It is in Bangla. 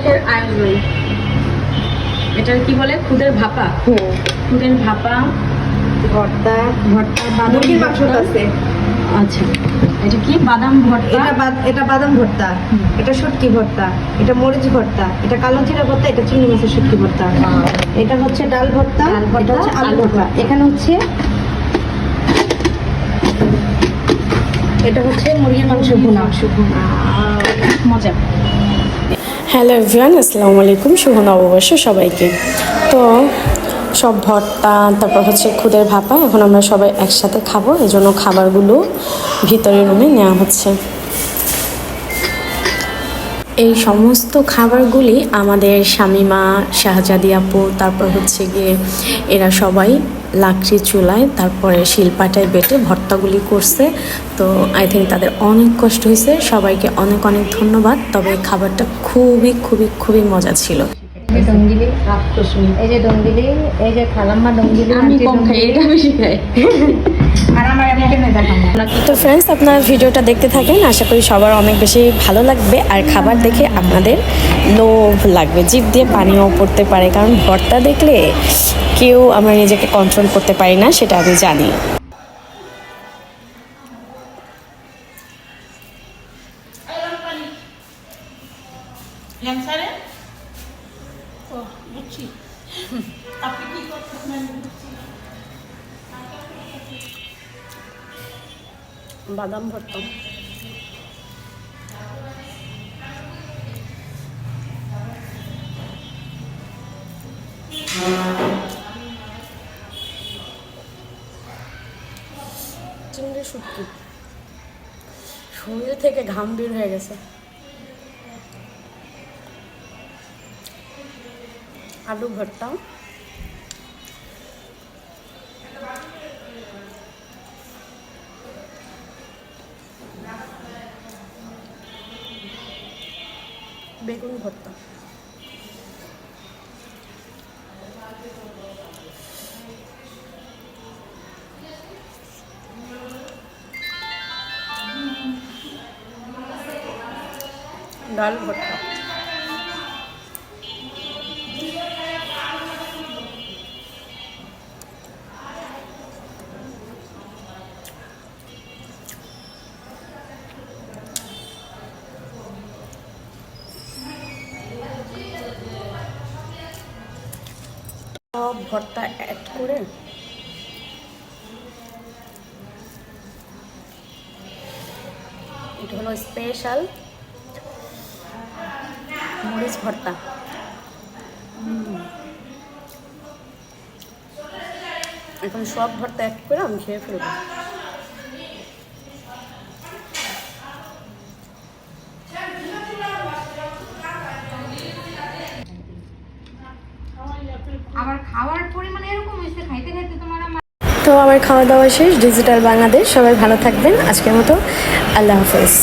শখের আয়োজন। এটা কি বলে? খুদের ভাপা। খুদের ভাপা, ভর্তা, মুরগির মাংস আছে। আচ্ছা, এটা কি? বাদাম ভর্তা। এটা বাদাম ভর্তা, এটা শুটকি ভর্তা, এটা মরিচ ভর্তা, এটা কালো জিরা ভর্তা, এটা চিংড়ি মাছের শুটকি ভর্তা, এটা হচ্ছে ডাল ভর্তা, এটা হচ্ছে আলু ভর্তা, এখানে হচ্ছে এটা হচ্ছে মুরগির মাংস ভুনা। মজা। হ্যালো এভরিওয়ান, আসসালামু আলাইকুম, শুভ নববর্ষ সবাইকে। তো সব ভর্তা, তারপর হচ্ছে খুদের ভাপা, এখন আমরা সবাই একসাথে খাবো, এই জন্য খাবারগুলো ভিতরের রুমে নেওয়া হচ্ছে। এই সমস্ত খাবারগুলি আমাদের শামিমা, শাহজাদি আপু, তারপর হচ্ছে গিয়ে এরা সবাই লাকড়ি চুলায় তারপরে শিলপাটায় বেটে ভর্তাগুলি করছে। তো আই থিঙ্ক তাদের অনেক কষ্ট হয়েছে। সবাইকে অনেক অনেক ধন্যবাদ। তবে খাবারটা খুবই খুবই খুবই মজা ছিল। ডঙ্গিলি, এই যে ডঙ্গিলি, এই যে খালাম্মা ডঙ্গিলি। আমি কম খাই, এটা বেশি খাই। আর আমার এমনি দেখাবো। তো ফ্রেন্ডস, আপনারা ভিডিওটা দেখতে থাকেন, আশা করি সবার অনেক বেশি ভালো লাগবে। আর খাবার দেখে আপনাদের লোভ লাগবে, জিভ দিয়ে পানিও পড়তে পারে, কারণ ভর্তা দেখলে কেউ আমরা নিজেকে কন্ট্রোল করতে পারি না, সেটা আমি জানি। বাদাম ভর্তা, চিংড়ি শুটকি, শরীর থেকে ঘাম বের হয়ে গেছে। আলু ভর্তা, বেগুন ভর্তা, ডাল ভর্তা, সব ভর্তা অ্যাড করে এটা হলো স্পেশাল মরিচ ভর্তা। এখন সব ভর্তা অ্যাড করে আমি খেয়ে ফেলবো। আবার খাওয়ার পরিমাণ এরকম হয়েছে, খাইতে খাইতে তোমার তো আমার খাওয়া দাওয়া শেষ। ডিজিটাল বাংলাদেশ, সবাই ভালো থাকবেন। আজকের মতো আল্লাহ হাফেজ।